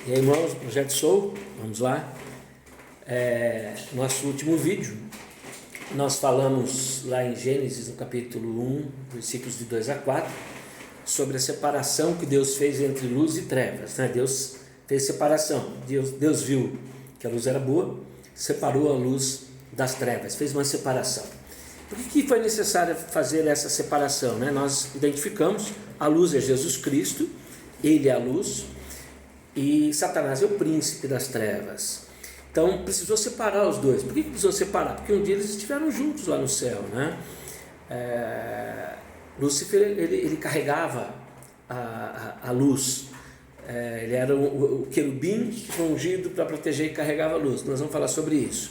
E aí, irmãos, Projeto Soul, vamos lá. Nosso último vídeo, nós falamos lá em Gênesis, no capítulo 1, versículos de 2 a 4, sobre a separação que Deus fez entre luz e trevas, né? Deus fez separação, Deus viu que a luz era boa, separou a luz das trevas, fez uma separação. Por que foi necessário fazer essa separação, né? Nós identificamos, a luz é Jesus Cristo, Ele é a luz, e Satanás é o príncipe das trevas. Então precisou separar os dois. Por que precisou separar? Porque um dia eles estiveram juntos lá no céu, né? Lúcifer, ele carregava a luz, ele era o querubim que foi ungido para proteger e carregava a luz. Nós vamos falar sobre isso.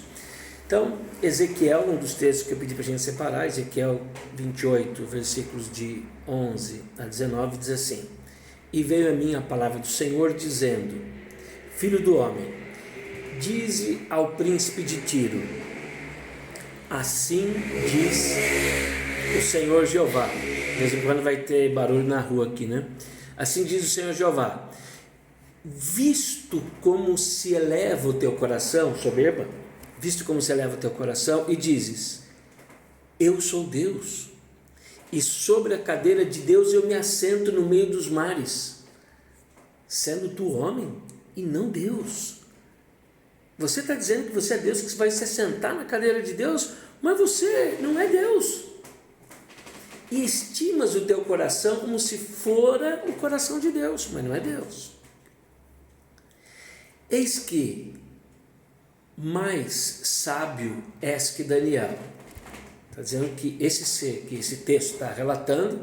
Então, Ezequiel, um dos textos que eu pedi para a gente separar, Ezequiel 28, versículos de 11 a 19, diz assim: E veio a mim a palavra do Senhor, dizendo: Filho do homem, dize ao príncipe de Tiro, assim diz o Senhor Jeová. De vez em quando vai ter barulho na rua aqui, né? Assim diz o Senhor Jeová: visto como se eleva o teu coração, soberba, visto como se eleva o teu coração, e dizes: eu sou Deus, e sobre a cadeira de Deus eu me assento no meio dos mares, sendo tu homem e não Deus. Você está dizendo que você é Deus, que você vai se assentar na cadeira de Deus, mas você não é Deus. E estimas o teu coração como se fora o coração de Deus, mas não é Deus. Eis que mais sábio és que Daniel. Está dizendo que esse ser, que esse texto está relatando,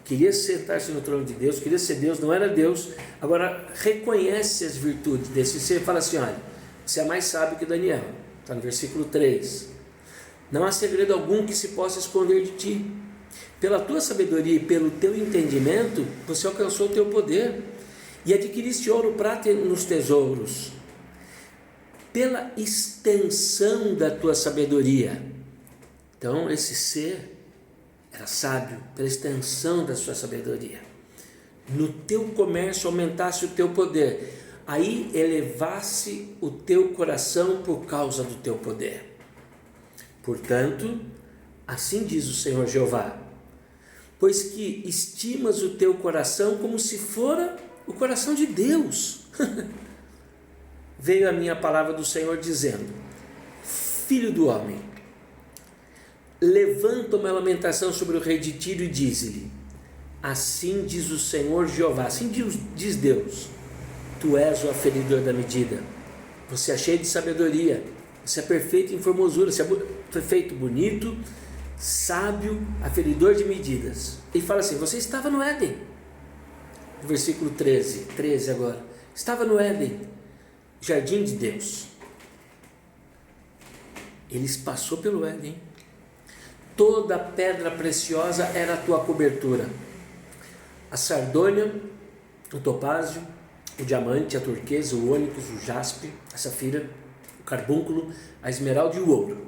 queria sentar-se no trono de Deus, queria ser Deus, não era Deus. Agora reconhece as virtudes desse ser e fala assim: olha, você é mais sábio que Daniel. Está no versículo 3. Não há segredo algum que se possa esconder de ti. Pela tua sabedoria e pelo teu entendimento, você alcançou o teu poder e adquiriste ouro, prata nos tesouros. Pela extensão da tua sabedoria. Então esse ser era sábio pela extensão da sua sabedoria. No teu comércio aumentasse o teu poder, aí elevasse o teu coração por causa do teu poder. Portanto, assim diz o Senhor Jeová: pois que estimas o teu coração como se fora o coração de Deus. Veio a minha palavra do Senhor dizendo: filho do homem, levanta uma lamentação sobre o rei de Tiro e diz-lhe: assim diz o Senhor Jeová, assim diz Deus, tu és o aferidor da medida, você é cheio de sabedoria, você é perfeito em formosura, você é perfeito, bonito, sábio, aferidor de medidas. E fala assim: você estava no Éden. Versículo 13 agora. Estava no Éden, jardim de Deus. Eles passou pelo Éden. Toda pedra preciosa era a tua cobertura: a sardônia, o topázio, o diamante, a turquesa, o ônix, o jaspe, a safira, o carbúnculo, a esmeralda e o ouro.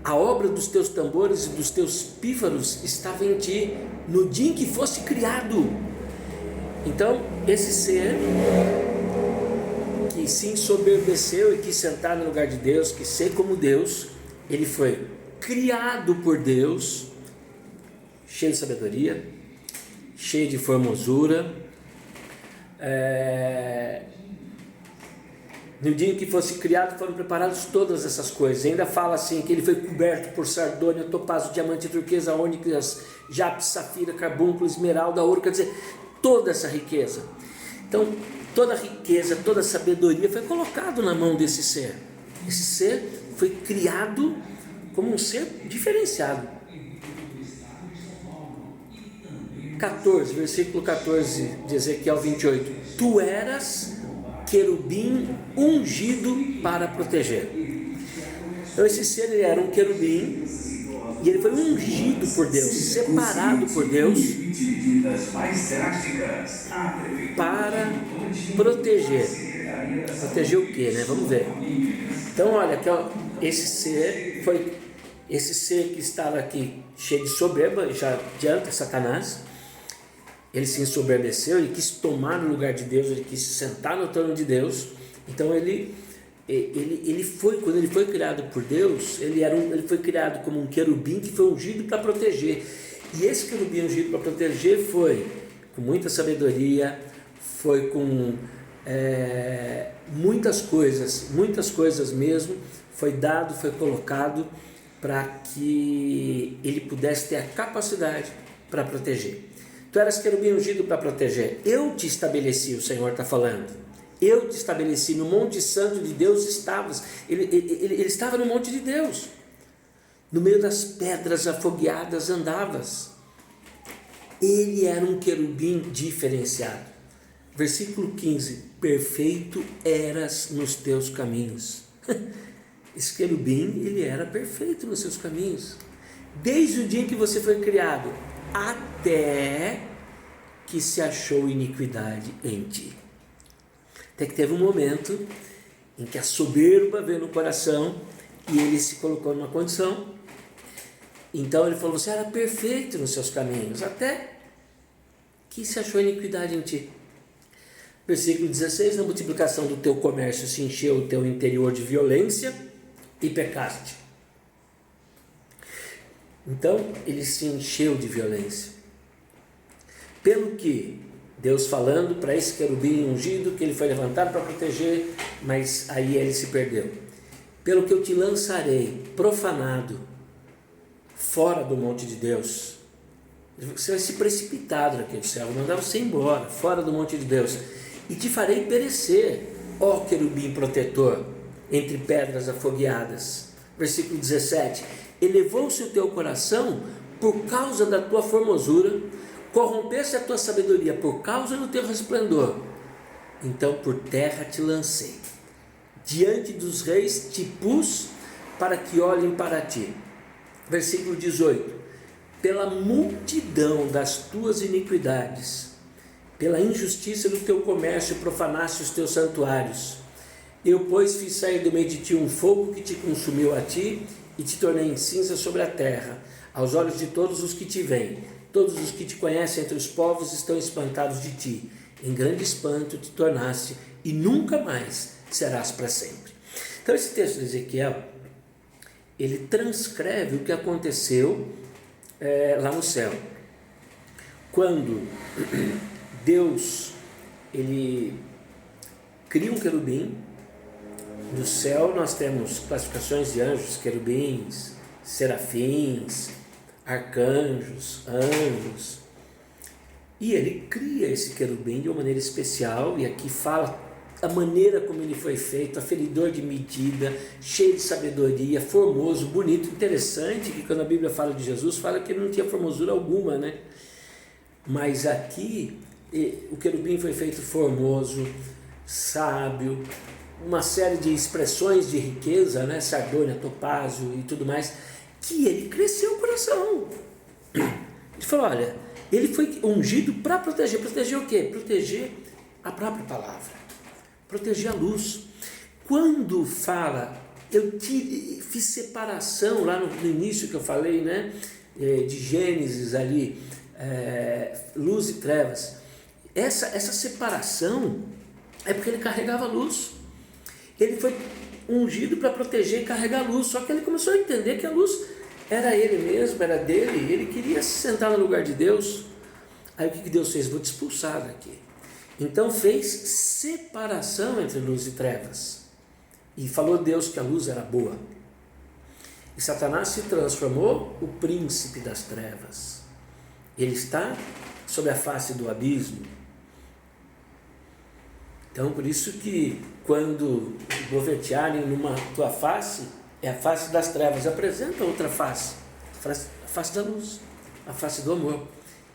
A obra dos teus tambores e dos teus pífaros estava em ti no dia em que foste criado. Então esse ser que se ensoberbeceu e quis sentar no lugar de Deus, quis ser como Deus, ele foi criado por Deus, cheio de sabedoria, cheio de formosura. No dia em que fosse criado foram preparadas todas essas coisas. Ainda fala assim que ele foi coberto por sardônia, topázio, diamante, turquesa, ônix, jaspe, safira, carbúnculo, esmeralda, ouro. Quer dizer, toda essa riqueza. Então toda a riqueza, toda a sabedoria foi colocado na mão desse ser. Esse ser foi criado como um ser diferenciado. 14, versículo 14 de Ezequiel 28. Tu eras querubim ungido para proteger. Então esse ser, ele era um querubim e ele foi ungido por Deus, separado por Deus para proteger. Proteger o quê, né? Vamos ver. Então olha, esse ser que estava aqui cheio de soberba, já adianta Satanás, ele se ensoberbeceu, ele quis tomar o lugar de Deus, ele quis se sentar no trono de Deus. Então ele foi, quando ele foi criado por Deus, ele foi criado como um querubim que foi ungido para proteger. E esse querubim ungido para proteger foi com muita sabedoria, foi com muitas coisas mesmo, foi dado, foi colocado para que ele pudesse ter a capacidade para proteger. Tu eras querubim ungido para proteger. Eu te estabeleci, o Senhor está falando. Eu te estabeleci no monte santo de Deus estavas. Ele estava no monte de Deus. No meio das pedras afogueadas andavas. Ele era um querubim diferenciado. Versículo 15. Perfeito eras nos teus caminhos. Esse querubim, ele era perfeito nos seus caminhos. Desde o dia em que você foi criado, até que se achou iniquidade em ti. Até que teve um momento em que a soberba veio no coração e ele se colocou numa condição. Então ele falou, você era perfeito nos seus caminhos, até que se achou iniquidade em ti. Versículo 16, na multiplicação do teu comércio se encheu o teu interior de violência e pecaste. Então ele se encheu de violência. Pelo que Deus falando para esse querubim ungido, que ele foi levantado para proteger, mas aí ele se perdeu. Pelo que eu te lançarei profanado fora do monte de Deus. Você vai se precipitar daquele céu, vou mandar você embora, fora do monte de Deus. E te farei perecer, ó querubim protetor, entre pedras afogueadas. Versículo 17. Elevou-se o teu coração por causa da tua formosura, corrompesse a tua sabedoria por causa do teu resplendor. Então por terra te lancei, diante dos reis te pus para que olhem para ti. Versículo 18. Pela multidão das tuas iniquidades, pela injustiça do teu comércio profanaste os teus santuários. Eu, pois, fiz sair do meio de ti um fogo que te consumiu a ti, e te tornei em cinza sobre a terra, aos olhos de todos os que te veem. Todos os que te conhecem entre os povos estão espantados de ti. Em grande espanto te tornaste, e nunca mais serás para sempre. Então esse texto de Ezequiel, ele transcreve o que aconteceu lá no céu. Quando Deus, ele cria um querubim. No céu nós temos classificações de anjos, querubins, serafins, arcanjos, anjos. E ele cria esse querubim de uma maneira especial, e aqui fala a maneira como ele foi feito, aferidor de medida, cheio de sabedoria, formoso, bonito, interessante, que quando a Bíblia fala de Jesus, fala que ele não tinha formosura alguma, né? Mas aqui, o querubim foi feito formoso, sábio, uma série de expressões de riqueza, né? Sardônia, topázio e tudo mais, que ele cresceu o coração. Ele falou, olha, ele foi ungido para proteger. Proteger o quê? Proteger a própria palavra, proteger a luz. Quando fala, eu fiz separação lá no início que eu falei, né? De Gênesis ali, luz e trevas. Essa separação é porque ele carregava a luz. Ele foi ungido para proteger e carregar a luz, só que ele começou a entender que a luz era ele mesmo, era dele, ele queria se sentar no lugar de Deus. Aí o que Deus fez? Vou te expulsar daqui. Então fez separação entre luz e trevas, e falou Deus que a luz era boa. E Satanás se transformou o príncipe das trevas. Ele está sobre a face do abismo. Então, por isso que quando bofetearem numa tua face, é a face das trevas, apresenta outra face, a face da luz, a face do amor,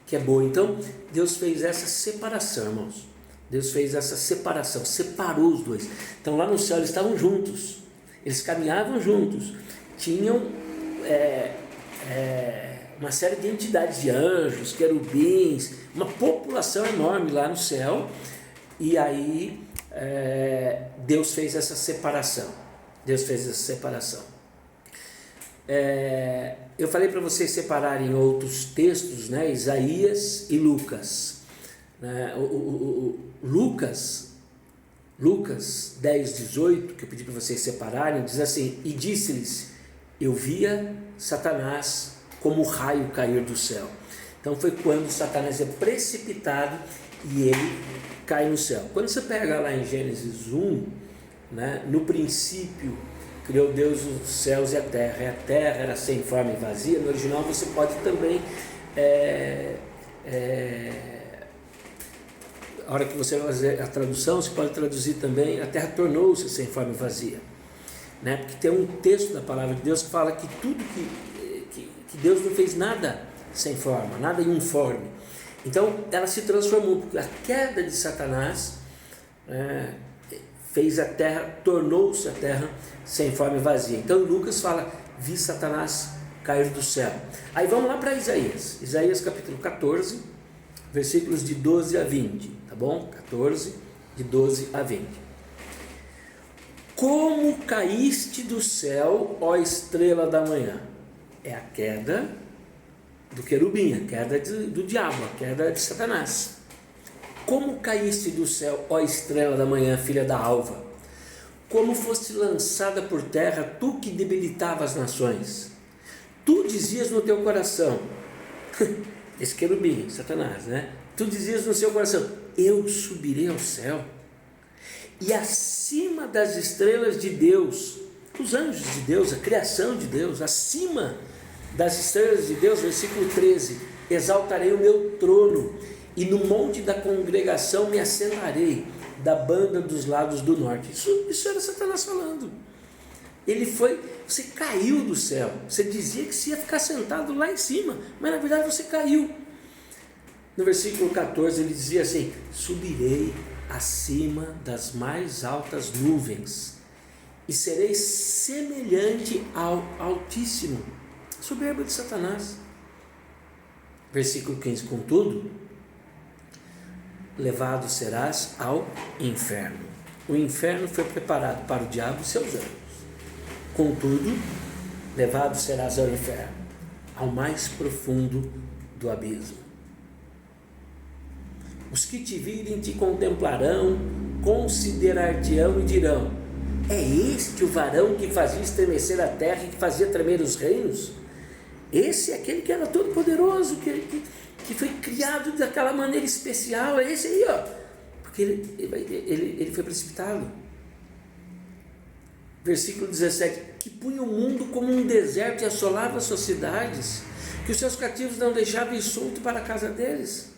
que é boa. Então, Deus fez essa separação, irmãos. Deus fez essa separação, separou os dois. Então, lá no céu eles estavam juntos, eles caminhavam juntos, tinham uma série de entidades de anjos, querubins, uma população enorme lá no céu. E aí Deus fez essa separação. Eu falei para vocês separarem outros textos, né? Isaías e Lucas. né? Lucas 10, 18, que eu pedi para vocês separarem, diz assim: e disse-lhes, eu via Satanás como o raio cair do céu. Então foi quando Satanás é precipitado e ele cai no céu. Quando você pega lá em Gênesis 1, né, no princípio criou Deus os céus e a terra era sem forma e vazia. No original você pode também a hora que você vai fazer a tradução, você pode traduzir também: a terra tornou-se sem forma e vazia, né? Porque tem um texto da palavra de Deus que fala que tudo que Deus não fez nada sem forma, nada informe. Então ela se transformou, porque a queda de Satanás fez a terra, tornou-se a terra sem forma e vazia. Então Lucas fala: vi Satanás cair do céu. Aí vamos lá para Isaías capítulo 14, versículos de 12 a 20, tá bom? 14, de 12 a 20. Como caíste do céu, ó estrela da manhã? É a queda do querubim, a queda do diabo, a queda de Satanás. Como caíste do céu, ó estrela da manhã, filha da alva? Como foste lançada por terra, tu que debilitava as nações? Tu dizias no teu coração, esse querubim, Satanás, né? Tu dizias no seu coração: eu subirei ao céu, e acima das estrelas de Deus, os anjos de Deus, a criação de Deus, acima das estrelas de Deus, versículo 13: exaltarei o meu trono, e no monte da congregação me assentarei, da banda dos lados do norte. Isso era Satanás falando. Você caiu do céu. Você dizia que você ia ficar sentado lá em cima, mas na verdade você caiu. No versículo 14 ele dizia assim: subirei acima das mais altas nuvens e serei semelhante ao Altíssimo. Soberba de Satanás. Versículo 15: contudo, levado serás ao inferno. O inferno foi preparado para o diabo e seus anjos. Contudo, levado serás ao inferno, ao mais profundo do abismo. Os que te virem te contemplarão, considerar-te-ão e dirão: é este o varão que fazia estremecer a terra e que fazia tremer os reinos? Esse é aquele que era todo poderoso, que foi criado daquela maneira especial. É esse aí, ó. Porque ele foi precipitado. Versículo 17: que punha o mundo como um deserto e assolava as suas cidades, que os seus cativos não deixavam ir solto para a casa deles.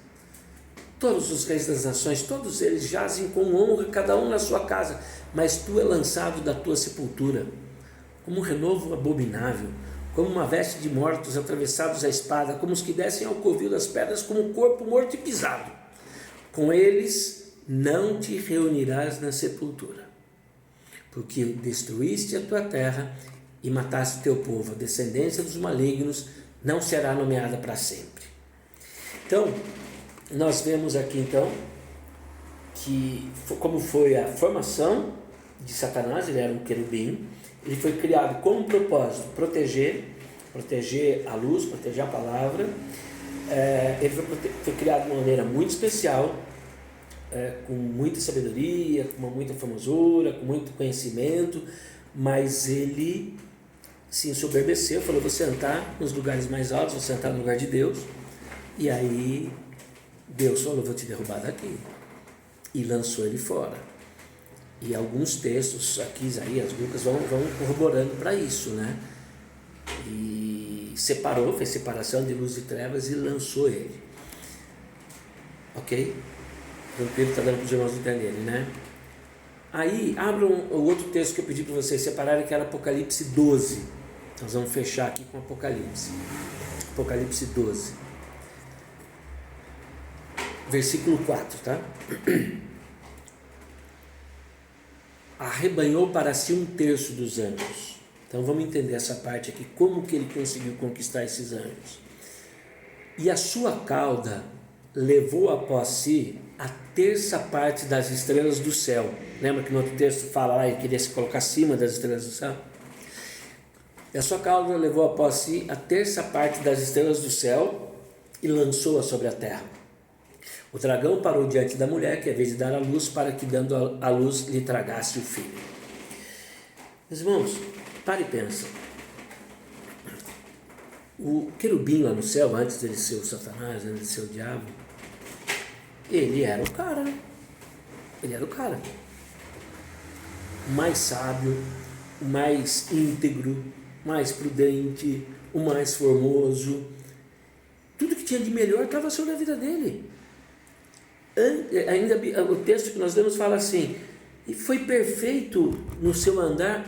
Todos os reis das nações, todos eles jazem com honra, cada um na sua casa, mas tu é lançado da tua sepultura, como um renovo abominável, como uma veste de mortos atravessados à espada, como os que descem ao covil das pedras, como um corpo morto e pisado. Com eles não te reunirás na sepultura, porque destruíste a tua terra e mataste o teu povo. A descendência dos malignos não será nomeada para sempre. Então, nós vemos aqui então que como foi a formação de Satanás. Ele era um querubim, ele foi criado com um propósito: proteger a luz, proteger a palavra. Ele foi criado de uma maneira muito especial, com muita sabedoria, com muita formosura, com muito conhecimento, mas ele se ensoberbeceu, falou: vou sentar nos lugares mais altos, vou sentar no lugar de Deus. E aí Deus falou: vou te derrubar daqui, e lançou ele fora. E alguns textos aqui, Isaías, Lucas, vão corroborando para isso, né? E fez separação de luz e trevas e lançou ele. Ok? Tranquilo, está dando para os irmãos entenderem, né? Aí, abram o outro texto que eu pedi para vocês separarem, que era Apocalipse 12. Nós vamos fechar aqui com Apocalipse. Apocalipse 12. Versículo 4, tá? Arrebanhou para si 1/3 dos anjos. Então vamos entender essa parte aqui, como que ele conseguiu conquistar esses anjos. E a sua cauda levou após si a 1/3 parte das estrelas do céu. Lembra que no outro texto fala lá, ele queria se colocar acima das estrelas do céu? E a sua cauda levou após si a 1/3 parte das estrelas do céu e lançou-a sobre a terra. O dragão parou diante da mulher, que, à vez de dar a luz, para que, dando a luz, lhe tragasse o filho. Meus irmãos, pare e pensa. O querubim lá no céu, antes dele ser o Satanás, antes de ser o diabo, ele era o cara, né? Ele era o cara. O mais sábio, o mais íntegro, o mais prudente, o mais formoso. Tudo que tinha de melhor estava sobre a vida dele. Ainda o texto que nós lemos fala assim: e foi perfeito no seu andar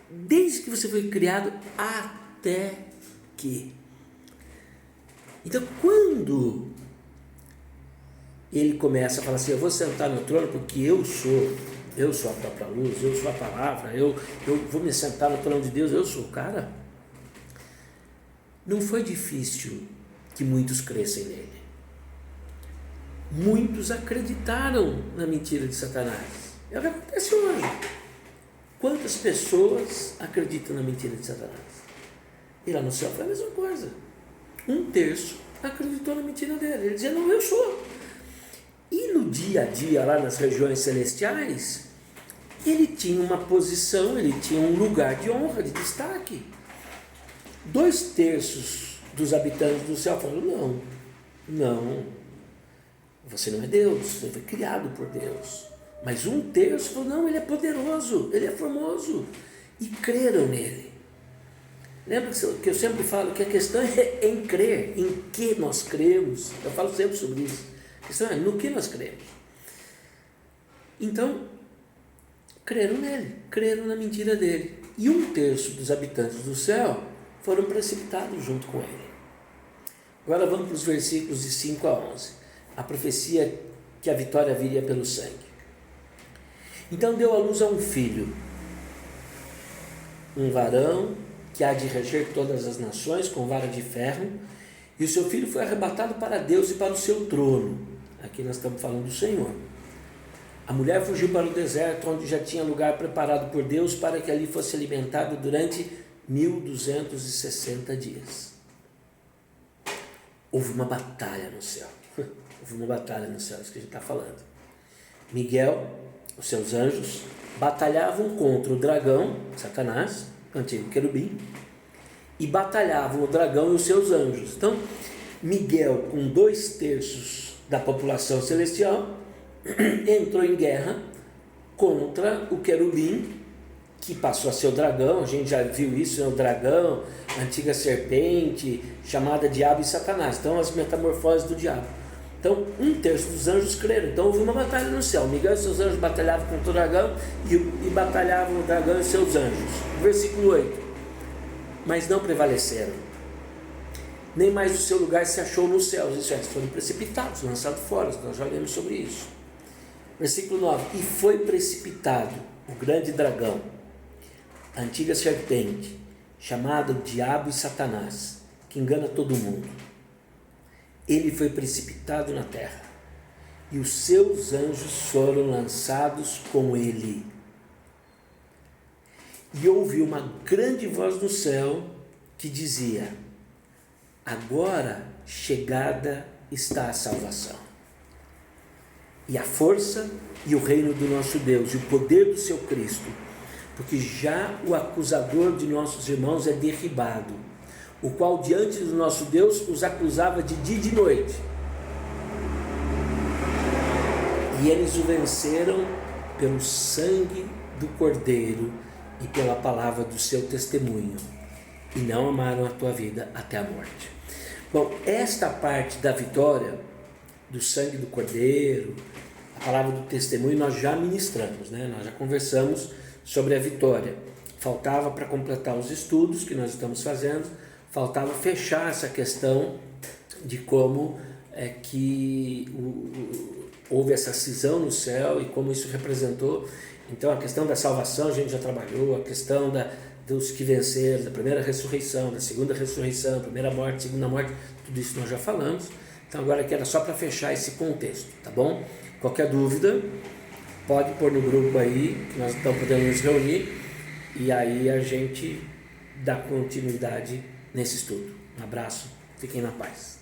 desde que você foi criado até que. Então, quando ele começa a falar assim: eu vou sentar no trono porque eu sou a própria luz, eu sou a palavra, eu vou me sentar no trono de Deus, eu sou o cara. Não foi difícil que muitos crescem nele. Muitos acreditaram na mentira de Satanás. É o que acontece hoje. Quantas pessoas acreditam na mentira de Satanás? E lá no céu foi a mesma coisa. 1/3 acreditou na mentira dele. Ele dizia: não, eu sou. E no dia a dia, lá nas regiões celestiais, ele tinha uma posição, ele tinha um lugar de honra, de destaque. 2/3 dos habitantes do céu falaram: não, você não é Deus, você foi criado por Deus. Mas 1/3 falou: não, ele é poderoso, ele é formoso. E creram nele. Lembra que eu sempre falo que a questão é em crer, em que nós cremos. Eu falo sempre sobre isso. A questão é no que nós cremos. Então, creram nele, creram na mentira dele. E 1/3 dos habitantes do céu foram precipitados junto com ele. Agora vamos para os versículos de 5 a 11. A profecia que a vitória viria pelo sangue. Então deu à luz a um filho, um varão que há de reger todas as nações com vara de ferro, e o seu filho foi arrebatado para Deus e para o seu trono. Aqui nós estamos falando do Senhor. A mulher fugiu para o deserto, onde já tinha lugar preparado por Deus para que ali fosse alimentado durante 1260 dias. Houve uma batalha no céu. Houve uma batalha no céu, isso que a gente está falando. Miguel, os seus anjos, batalhavam contra o dragão, Satanás, antigo querubim, e batalhavam o dragão e os seus anjos. Então, Miguel, com 2/3 da população celestial, entrou em guerra contra o querubim, que passou a ser o dragão. A gente já viu isso, né? O dragão, a antiga serpente, chamada Diabo e Satanás. Então, as metamorfoses do diabo. Então, 1/3 dos anjos creram. Então, houve uma batalha no céu. Miguel e seus anjos batalhavam contra o dragão e batalhavam o dragão e seus anjos. Versículo 8. Mas não prevaleceram. Nem mais o seu lugar se achou nos céus. Isso é, eles foram precipitados, lançados fora. Nós já lemos sobre isso. Versículo 9. E foi precipitado o grande dragão, a antiga serpente, chamado Diabo e Satanás, que engana todo mundo. Ele foi precipitado na terra, e os seus anjos foram lançados com ele. E ouvi uma grande voz do céu que dizia: agora chegada está a salvação, e a força e o reino do nosso Deus, e o poder do seu Cristo, porque já o acusador de nossos irmãos é derribado, o qual diante do nosso Deus os acusava de dia e de noite. E eles o venceram pelo sangue do Cordeiro e pela palavra do seu testemunho, e não amaram a tua vida até a morte. Bom, esta parte da vitória, do sangue do Cordeiro, a palavra do testemunho, nós já ministramos, né? Nós já conversamos sobre a vitória. Faltava, para completar os estudos que nós estamos fazendo, faltava fechar essa questão de como é que houve essa cisão no céu e como isso representou. Então, a questão da salvação a gente já trabalhou, a questão dos que venceram, da primeira ressurreição, da segunda ressurreição, primeira morte, segunda morte, tudo isso nós já falamos. Então, agora aqui era só para fechar esse contexto, tá bom? Qualquer dúvida, pode pôr no grupo aí, que nós estamos podendo nos reunir, e aí a gente dá continuidade nesse estudo. Um abraço, fiquem na paz.